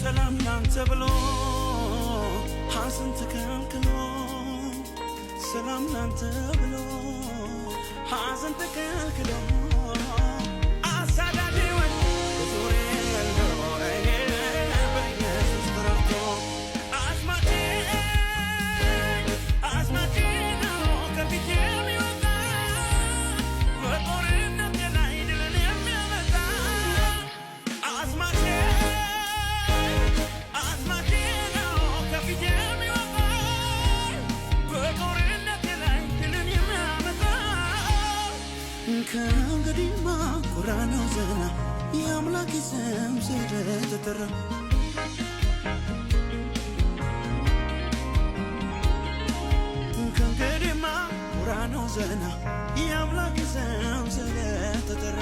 ሰላም ላንተ ብሎ ሐዘን ተከልክሎ ሰላም ላንተ ብሎ ሐዘን ተከልክሎ አሳዳጅ ወይ ዙሪያው እኔ በኢየሱስ ተረድቶ አስማቴ ነው ከፊቴ የሚወጣ በጦርነት ላይ ድልን የሚያመጣ አስማቴ ነው ከፊቴ የሚወጣ በጦርነት ላይ ድልን የሚያመጣ ከእንግዲህማ ኩራ ነው ዘና የአምላክ ስም ስለተጠራ ከእንግዲህማ ኩራ ነው ዘና የአምላክ ስም ስለተጠራ